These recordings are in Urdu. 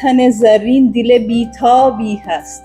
تن زرین دل بیتابی هست،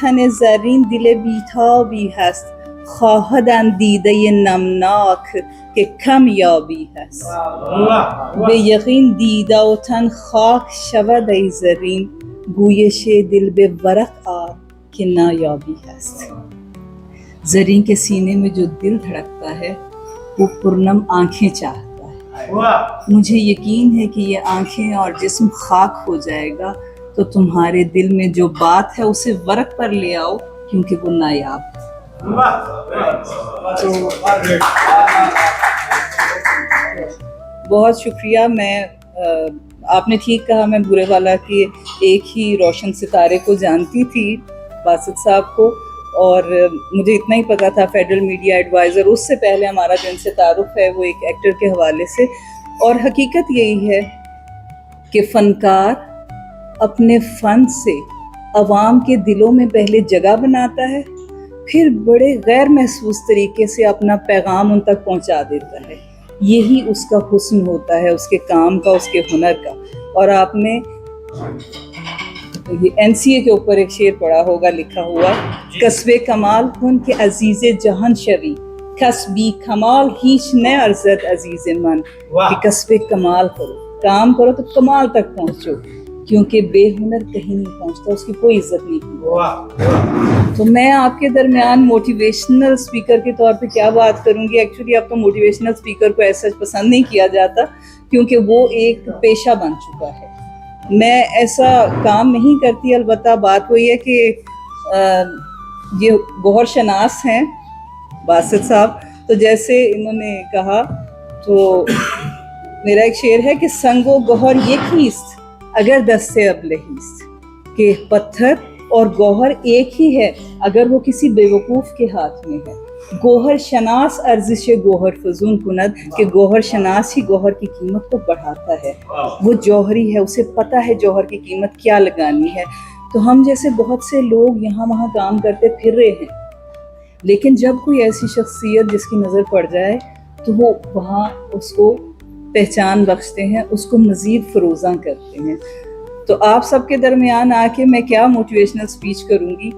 تن زرین دل بیتابی هست، خواهدن دیده نمناک که کمیابی هست، به یقین دیده و تن خاک شود ای زرین، گویش دل به ورق آر کہ نایابی هست۔ زرین کے سینے میں جو دل دھڑکتا ہے وہ پرنم آنکھیں چاہتا ہے، مجھے یقین ہے کہ یہ آنکھیں اور جسم خاک ہو جائے گا، تو تمہارے دل میں جو بات ہے اسے ورق پر لے آؤ کیونکہ وہ نایاب ہے۔ تو بہت شکریہ۔ میں آپ نے ٹھیک کہا، میں بورے والا کے ایک ہی روشن ستارے کو جانتی تھی، باسط صاحب کو، اور مجھے اتنا ہی پتا تھا فیڈرل میڈیا ایڈوائزر، اس سے پہلے ہمارا جو ان سے تعارف ہے وہ ایک ایکٹر کے حوالے سے۔ اور حقیقت یہی ہے کہ فنکار اپنے فن سے عوام کے دلوں میں پہلے جگہ بناتا ہے، پھر بڑے غیر محسوس طریقے سے اپنا پیغام ان تک پہنچا دیتا ہے۔ یہی اس کا حسن ہوتا ہے، اس کے کام کا، اس کے ہنر کا۔ اور آپ نے NCA کے اوپر ایک شعر پڑھا ہوگا لکھا ہوا، کسب کمال کن کہ عزیز جہان شوی، کسبی کمال ہیچ نہ ارزد عزیز من، کہ کسب کمال کرو، کام کرو تو کمال تک پہنچو، کیونکہ بے ہنر کہیں نہیں پہنچتا، اس کی کوئی عزت نہیں ہوتی۔ تو میں آپ کے درمیان موٹیویشنل اسپیکر کے طور پہ کیا بات کروں گی؟ ایکچولی اب تو موٹیویشنل اسپیکر کو ایسا پسند نہیں کیا جاتا کیونکہ وہ ایک پیشہ بن چکا ہے، میں ایسا کام نہیں کرتی۔ البتہ بات وہی ہے کہ یہ گوہر شناس ہیں باسط صاحب، تو جیسے انہوں نے کہا تو میرا ایک شعر ہے کہ سنگ و گوہر یکیست اگر دستے ابلہیست، کہ پتھر اور گوہر ایک ہی ہے اگر وہ کسی بیوقوف کے ہاتھ میں ہے۔ گوہر شناس ارزش گوہر فزون کند، کہ گوہر شناس ہی گوہر کی قیمت کو بڑھاتا ہے، وہ جوہری ہے، اسے پتہ ہے جوہر کی قیمت کیا لگانی ہے۔ تو ہم جیسے بہت سے لوگ یہاں وہاں کام کرتے پھر رہے ہیں، لیکن جب کوئی ایسی شخصیت جس کی نظر پڑ جائے تو وہ وہاں اس کو پہچان بخشتے ہیں، اس کو مزید فروزاں کرتے ہیں۔ تو آپ سب کے درمیان آ کے میں کیا موٹیویشنل اسپیچ کروں گی؟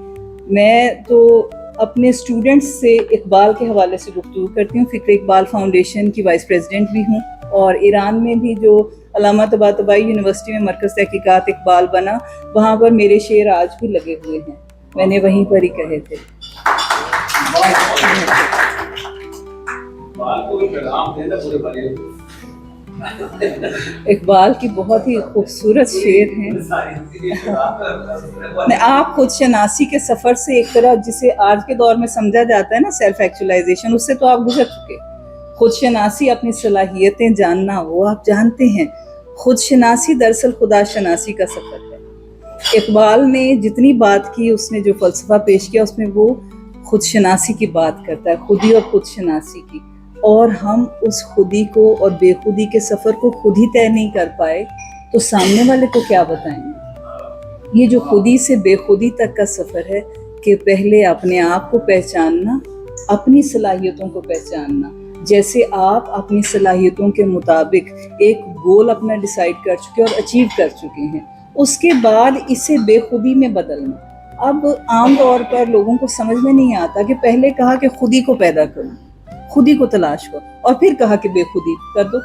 میں تو اپنے اسٹوڈنٹس سے اقبال کے حوالے سے گفتگو کرتی ہوں، فکر اقبال فاؤنڈیشن کی وائس پریزیڈنٹ بھی ہوں، اور ایران میں بھی جو علامہ طباطبائی یونیورسٹی میں مرکز تحقیقات اقبال بنا، وہاں پر میرے شعر آج بھی لگے ہوئے ہیں، میں نے وہیں پر ہی کہے تھے۔ اقبال کی بہت ہی خوبصورت شعر ہیں۔ آپ خود شناسی کے سفر سے ایک طرح جسے آج کے دور میں سمجھا جاتا ہے نا سیلف ایکچولائزیشن، اس سے تو آپ گزر چکے۔ خود شناسی اپنی صلاحیتیں جاننا، وہ آپ جانتے ہیں۔ خود شناسی دراصل خدا شناسی کا سفر ہے۔ اقبال نے جتنی بات کی، اس نے جو فلسفہ پیش کیا، اس میں وہ خود شناسی کی بات کرتا ہے، خودی اور خود شناسی کی، اور ہم اس خودی کو اور بے خودی کے سفر کو خود ہی طے نہیں کر پائے تو سامنے والے کو کیا بتائیں گے؟ یہ جو خودی سے بے خودی تک کا سفر ہے کہ پہلے اپنے آپ کو پہچاننا، اپنی صلاحیتوں کو پہچاننا، جیسے آپ اپنی صلاحیتوں کے مطابق ایک گول اپنا ڈیسائیڈ کر چکے اور اچیو کر چکے ہیں، اس کے بعد اسے بے خودی میں بدلنا۔ اب عام طور پر لوگوں کو سمجھ میں نہیں آتا کہ پہلے کہا کہ خودی کو پیدا کرو، خودی کو تلاش کرو، اور پھر کہا کہ بے خودی کر دو۔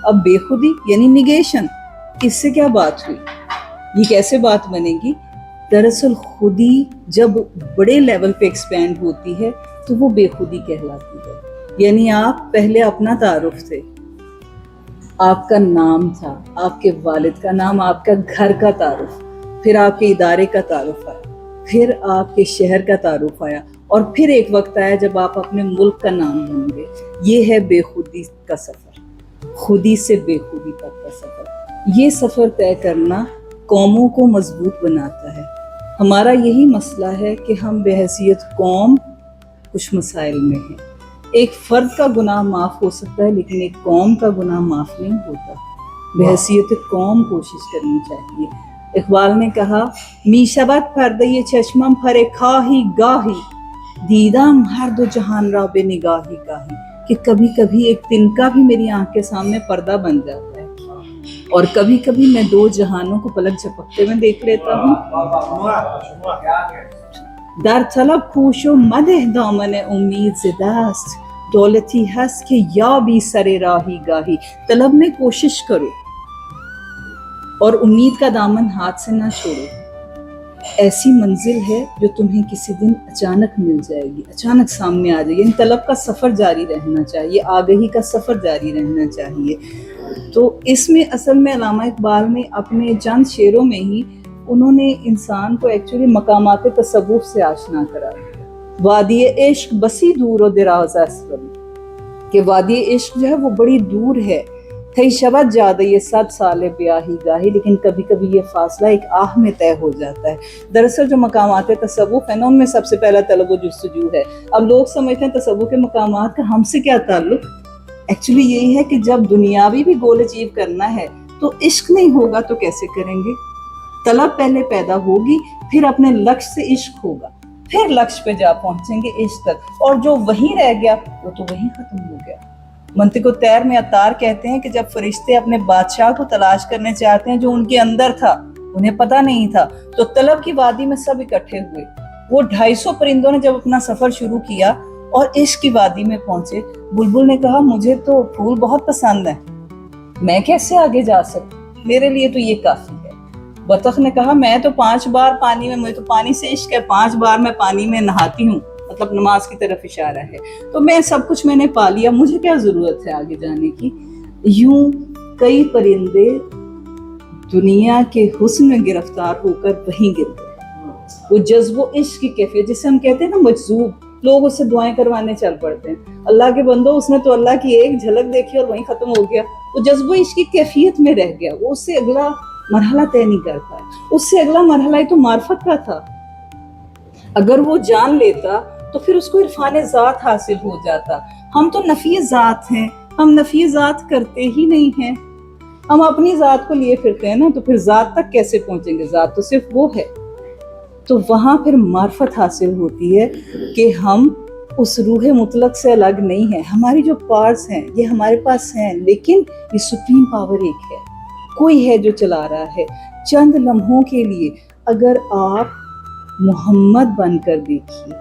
اب بے خودی یعنی نیگیشن، اس سے کیا بات ہوئی؟ یہ کیسے بات بنے گی؟ دراصل خودی جب بڑے لیول پہ ایکسپینڈ ہوتی ہے تو وہ بے خودی کہلاتی ہے۔ یعنی آپ پہلے اپنا تعارف تھے، آپ کا نام تھا، آپ کے والد کا نام، آپ کا گھر کا تعارف، پھر آپ کے ادارے کا تعارف آیا، پھر آپ کے شہر کا تعارف آیا، اور پھر ایک وقت آیا جب آپ اپنے ملک کا نام بن گئے۔ یہ ہے بے خودی کا سفر، خودی سے بے خودی تک کا سفر۔ یہ سفر طے کرنا قوموں کو مضبوط بناتا ہے۔ ہمارا یہی مسئلہ ہے کہ ہم بحیثیت قوم کچھ مسائل میں ہیں۔ ایک فرد کا گناہ معاف ہو سکتا ہے لیکن ایک قوم کا گناہ معاف نہیں ہوتا۔ بحیثیت قوم کوشش کرنی چاہیے۔ اقبال نے کہا می شود پردہ چشمم پر کاہی گاہی دیدم ہر دو جہان را بے نگاہی گاہی، کہ کبھی کبھی ایک تنکا بھی میری آنکھ کے سامنے پردہ بن جاتا ہے، اور کبھی کبھی میں دو جہانوں کو پلک جھپکتے میں دیکھ لیتا ہوں۔ در طلب کوش و مده دامن امید ز دست، دولتی ہست کہ یا بھی سر راہی گاہی، طلب میں کوشش کرو اور امید کا دامن ہاتھ سے نہ چھوڑو۔ ایسی منزل ہے جو تمہیں کسی دن اچانک مل جائے گی، اچانک سامنے آ جائے گی۔ یعنی طلب کا سفر جاری رہنا چاہیے، آگہی کا سفر جاری رہنا چاہیے۔ تو اس میں اصل میں علامہ اقبال نے اپنے چند شعروں میں ہی انہوں نے انسان کو ایکچولی مقامات تصوف سے آشنا کرا دیا۔ وادی عشق بسی دور و دراز است کہ وادی عشق جو ہے وہ بڑی دور ہے، تھی شبت جادہ یہ 100 سال بیاہی گاہی، لیکن کبھی کبھی یہ فاصلہ ایک آہ میں طے ہو جاتا ہے۔ دراصل جو مقامات تصوف ہیں نا، ان میں سب سے پہلا طلب و جستجو ہے۔ اب لوگ سمجھتے ہیں تصوف کے مقامات کا ہم سے کیا تعلق؟ ایکچولی یہی ہے کہ جب دنیاوی بھی گول اچیو کرنا ہے تو عشق نہیں ہوگا تو کیسے کریں گے؟ طلب پہلے پیدا ہوگی، پھر اپنے لکش سے عشق ہوگا، پھر لکش پہ جا پہنچیں گے عشق تک، اور جو وہیں رہ گیا وہ تو وہیں ختم ہو گیا۔ منطق الطیر میں عطار کہتے ہیں کہ جب فرشتے اپنے بادشاہ کو تلاش کرنے چاہتے ہیں جو ان کے اندر تھا، انہیں پتہ نہیں تھا، تو طلب کی وادی میں سب اکٹھے ہوئے۔ وہ 250 پرندوں نے جب اپنا سفر شروع کیا اور عشق کی وادی میں پہنچے، بلبل نے کہا مجھے تو پھول بہت پسند ہیں، میں کیسے آگے جا سکتی، میرے لیے تو یہ کافی ہے۔ بطخ نے کہا میں تو 5 بار پانی میں، مجھے تو پانی سے عشق ہے، 5 بار میں پانی میں نہاتی ہوں، مطلب نماز کی طرف اشارہ ہے، تو میں سب کچھ میں نے پا لیا، مجھے کیا ضرورت ہے آگے جانے کی۔ یوں کئی پرندے دنیا کے حسن میں گرفتار ہو کر وہیں گر گئے۔ وہ جذب و عشق کی کیفیت جسے ہم کہتے ہیں نا مجذوب، لوگ اس سے دعائیں کروانے چل پڑتے ہیں۔ اللہ کے بندو، اس نے تو اللہ کی ایک جھلک دیکھی اور وہیں ختم ہو گیا، وہ جذب و عشق کی کیفیت میں رہ گیا، وہ اس سے اگلا مرحلہ طے نہیں کر پایا۔ اس سے اگلا مرحلہ ہی تو معرفت کا تھا۔ اگر وہ جان لیتا تو پھر اس کو عرفان ذات حاصل ہو جاتا۔ ہم تو نفی ذات ہیں، ہم نفی ذات کرتے ہی نہیں ہیں، ہم اپنی ذات کو لیے پھرتے ہیں نا، تو پھر ذات تک کیسے پہنچیں گے؟ ذات تو صرف وہ ہے۔ تو وہاں پھر معرفت حاصل ہوتی ہے کہ ہم اس روح مطلق سے الگ نہیں ہیں، ہماری جو پارٹس ہیں یہ ہمارے پاس ہیں، لیکن یہ سپریم پاور ایک ہے، کوئی ہے جو چلا رہا ہے۔ چند لمحوں کے لیے اگر آپ محمد بن کر دیکھیے،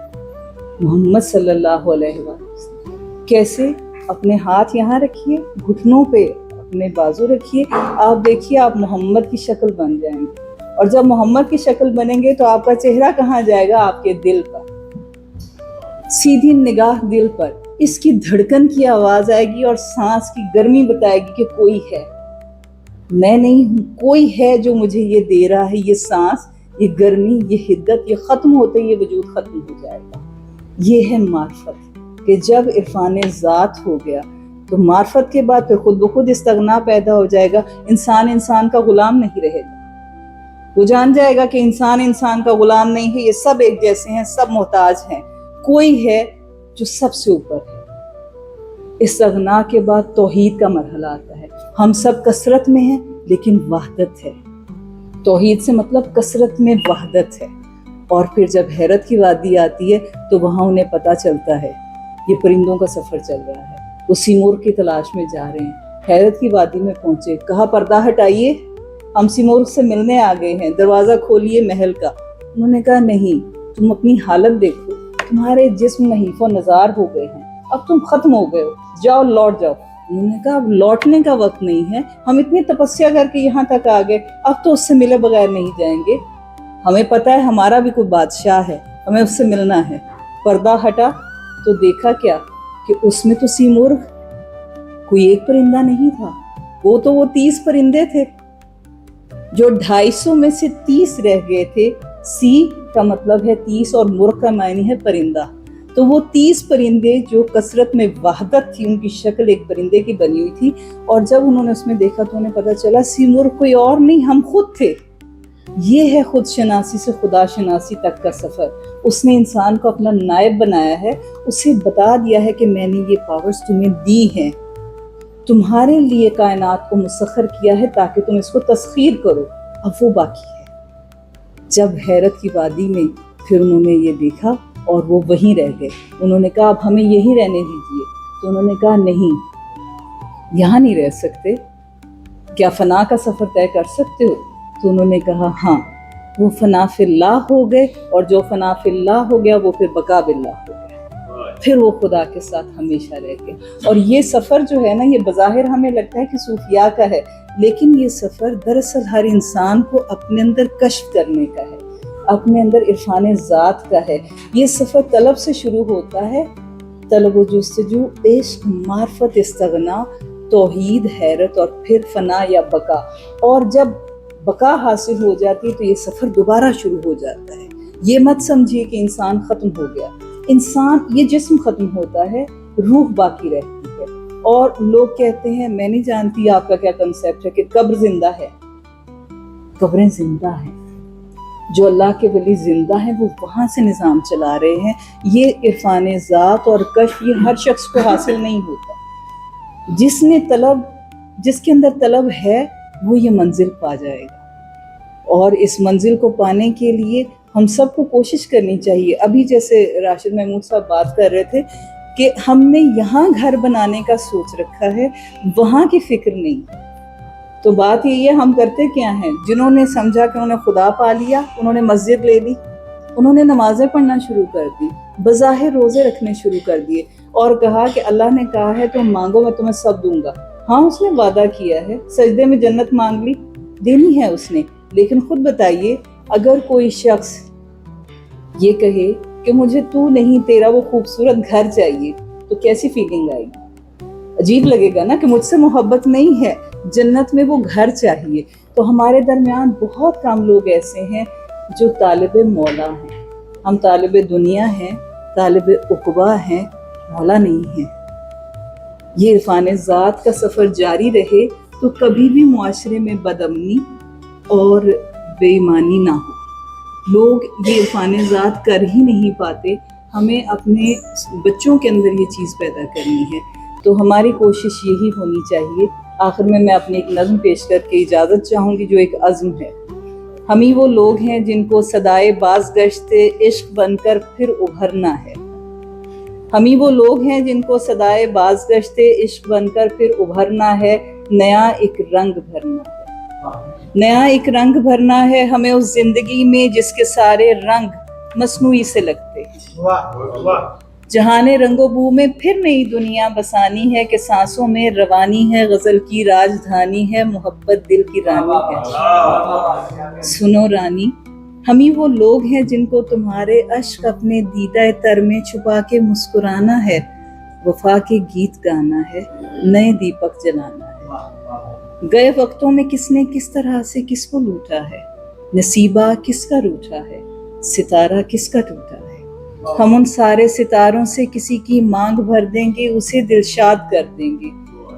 محمد صلی اللہ علیہ وسلم کیسے، اپنے ہاتھ یہاں رکھیے، گھٹنوں پہ اپنے بازو رکھیے، آپ دیکھیے آپ محمد کی شکل بن جائیں گے، اور جب محمد کی شکل بنیں گے تو آپ کا چہرہ کہاں جائے گا؟ آپ کے دل پر، سیدھی نگاہ دل پر، اس کی دھڑکن کی آواز آئے گی اور سانس کی گرمی بتائے گی کہ کوئی ہے، میں نہیں ہوں، کوئی ہے جو مجھے یہ دے رہا ہے، یہ سانس، یہ گرمی، یہ حدت، یہ ختم ہوتے یہ وجود ختم ہو جائے گا۔ یہ ہے معرفت، کہ جب عرفان ذات ہو گیا تو معرفت کے بعد پھر خود بخود استغنا پیدا ہو جائے گا، انسان کا غلام نہیں رہے گا، وہ جان جائے گا کہ انسان انسان کا غلام نہیں ہے، یہ سب ایک جیسے ہیں، سب محتاج ہیں، کوئی ہے جو سب سے اوپر ہے۔ استغنا کے بعد توحید کا مرحلہ آتا ہے۔ ہم سب کثرت میں ہیں لیکن وحدت ہے۔ توحید سے مطلب کثرت میں وحدت ہے۔ اور پھر جب حیرت کی وادی آتی ہے تو وہاں انہیں پتہ چلتا ہے یہ پرندوں کا سفر چل رہا ہے، وہ سیمور کی تلاش میں جا رہے ہیں۔ حیرت کی وادی میں پہنچے، کہا پردہ ہٹائیے، ہم سیمور سے ملنے آ گئے ہیں، دروازہ کھولیے محل کا۔ انہوں نے کہا نہیں، تم اپنی حالت دیکھو، تمہارے جسم نحیف و نزار ہو گئے ہیں، اب تم ختم ہو گئے ہو، جاؤ لوٹ جاؤ۔ انہوں نے کہا اب لوٹنے کا وقت نہیں ہے، ہم اتنی تپسیا کر کے یہاں تک آ گئے، اب تو اس سے ملے بغیر نہیں جائیں گے، ہمیں پتہ ہے ہمارا بھی کوئی بادشاہ ہے، ہمیں اس سے ملنا ہے۔ پردہ ہٹا تو دیکھا کیا کہ اس میں تو سیمرغ کوئی ایک پرندہ نہیں تھا، وہ 30 پرندے تھے، جو 250 میں سے 30 رہ گئے تھے۔ سی کا مطلب ہے 30 اور مرغ کا معنی ہے پرندہ، تو وہ 30 پرندے جو کثرت میں وحدت تھی، ان کی شکل ایک پرندے کی بنی ہوئی تھی، اور جب انہوں نے اس میں دیکھا تو انہیں پتہ چلا سیمرغ کوئی اور نہیں، ہم خود تھے۔ یہ ہے خود شناسی سے خدا شناسی تک کا سفر۔ اس نے انسان کو اپنا نائب بنایا ہے، اسے بتا دیا ہے کہ میں نے یہ پاورز تمہیں دی ہیں، تمہارے لیے کائنات کو مسخر کیا ہے تاکہ تم اس کو تسخیر کرو، اب وہ باقی ہے۔ جب حیرت کی وادی میں پھر انہوں نے یہ دیکھا اور وہ وہیں رہ گئے، انہوں نے کہا اب ہمیں یہیں رہنے دیجیے، تو انہوں نے کہا نہیں، یہاں نہیں رہ سکتے، کیا فنا کا سفر طے کر سکتے ہو؟ تو انہوں نے کہا ہاں۔ وہ فنا فی اللہ ہو گئے، اور جو فنا فی اللہ ہو گیا وہ پھر بقا باللہ ہو گیا، پھر وہ خدا کے ساتھ ہمیشہ رہ گئے۔ اور یہ سفر جو ہے نا، یہ بظاہر ہمیں لگتا ہے کہ صوفیاء کا ہے، لیکن یہ سفر دراصل ہر انسان کو اپنے اندر کشف کرنے کا ہے، اپنے اندر عرفان ذات کا ہے۔ یہ سفر طلب سے شروع ہوتا ہے، طلب و جستجو، عشق، معرفت، استغنا، توحید، حیرت، اور پھر فنا یا بقا۔ اور جب بقا حاصل ہو جاتی ہے تو یہ سفر دوبارہ شروع ہو جاتا ہے۔ یہ مت سمجھیے کہ انسان ختم ہو گیا، انسان یہ جسم ختم ہوتا ہے، روح باقی رہتی ہے۔ اور لوگ کہتے ہیں، میں نہیں جانتی آپ کا کیا کنسیپٹ ہے، کہ قبر زندہ ہے۔ قبریں زندہ ہیں، جو اللہ کے ولی زندہ ہیں وہ وہاں سے نظام چلا رہے ہیں۔ یہ عرفان ذات اور کشف یہ ہر شخص کو حاصل نہیں ہوتا، جس کے اندر طلب ہے وہ یہ منزل پا جائے گا۔ اور اس منزل کو پانے کے لیے ہم سب کو کوشش کرنی چاہیے۔ ابھی جیسے راشد محمود صاحب بات کر رہے تھے کہ ہم نے یہاں گھر بنانے کا سوچ رکھا ہے، وہاں کی فکر نہیں۔ تو بات یہی ہے، ہم کرتے کیا ہیں؟ جنہوں نے سمجھا کہ انہوں نے خدا پا لیا، انہوں نے مسجد لے لی، انہوں نے نمازیں پڑھنا شروع کر دی، بظاہر روزے رکھنے شروع کر دیے، اور کہا کہ اللہ نے کہا ہے تم مانگو میں تمہیں سب دوں گا۔ ہاں اس نے وعدہ کیا ہے، سجدے میں جنت مانگ لی، دینی ہے اس نے، لیکن خود بتائیے اگر کوئی شخص یہ کہے کہ مجھے تو نہیں، تیرا وہ خوبصورت گھر چاہیے، تو کیسی فیلنگ آئے گی؟ عجیب لگے گا نا کہ مجھ سے محبت نہیں ہے، جنت میں وہ گھر چاہیے۔ تو ہمارے درمیان بہت کم لوگ ایسے ہیں جو طالب مولا ہیں، ہم طالب دنیا ہیں، طالب عقبہ ہیں، مولا نہیں ہیں۔ یہ عرفان ذات کا سفر جاری رہے تو کبھی بھی معاشرے میں بدامنی اور بے ایمانی نہ ہو۔ لوگ یہ عرفان ذات کر ہی نہیں پاتے، ہمیں اپنے بچوں کے اندر یہ چیز پیدا کرنی ہے، تو ہماری کوشش یہی ہونی چاہیے۔ آخر میں اپنی ایک نظم پیش کر کے اجازت چاہوں گی جو ایک عزم ہے۔ ہم ہی وہ لوگ ہیں جن کو صدائے بازگشت عشق بن کر پھر ابھرنا ہے، ہم ہی وہ لوگ ہیں جن کو صدائے بازگشت عشق بن کر پھر ابھرنا ہے، نیا ایک رنگ بھرنا ہے، نیا ایک رنگ بھرنا ہے ہمیں اس زندگی میں جس کے سارے رنگ مصنوعی سے لگتے ہیں۔ جہان رنگ و بو میں پھر نئی دنیا بسانی ہے کہ سانسوں میں روانی ہے، غزل کی راجدھانی ہے، محبت دل کی رانی ہے۔ سنو رانی، ہم ہی وہ لوگ ہیں جن کو تمہارے اشک اپنے دیدہ تر میں چھپا کے مسکرانا ہے، وفا کے گیت گانا ہے، نئے دیپک جلانا ہے۔ گئے وقتوں میں کس نے کس طرح سے کس کو لوٹا ہے، نصیبہ کس کا روٹھا ہے، ستارہ کس کا ٹوٹا ہے۔ ہم ان سارے ستاروں سے کسی کی مانگ بھر دیں گے، اسے دلشاد کر دیں گے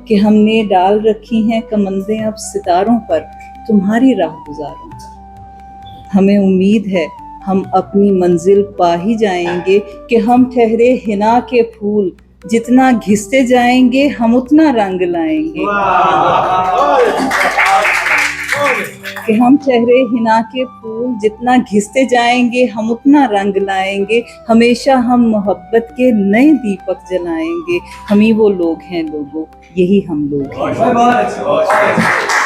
کہ ہم نے ڈال رکھی ہیں کمندیں اب ستاروں پر، تمہاری راہ گزاروں۔ ہمیں امید ہے ہم اپنی منزل پا ہی جائیں گے کہ ہم ٹھہرے حنا کے پھول جتنا گھستے جائیں گے ہم اتنا رنگ لائیں گے کہ ہم ٹھہرے حنا کے پھول جتنا گھستے جائیں گے ہم اتنا رنگ لائیں گے ہمیشہ ہم محبت کے نئے دیپک جلائیں گے ہم ہی وہ لوگ ہیں لوگوں یہی ہم لوگ ہیں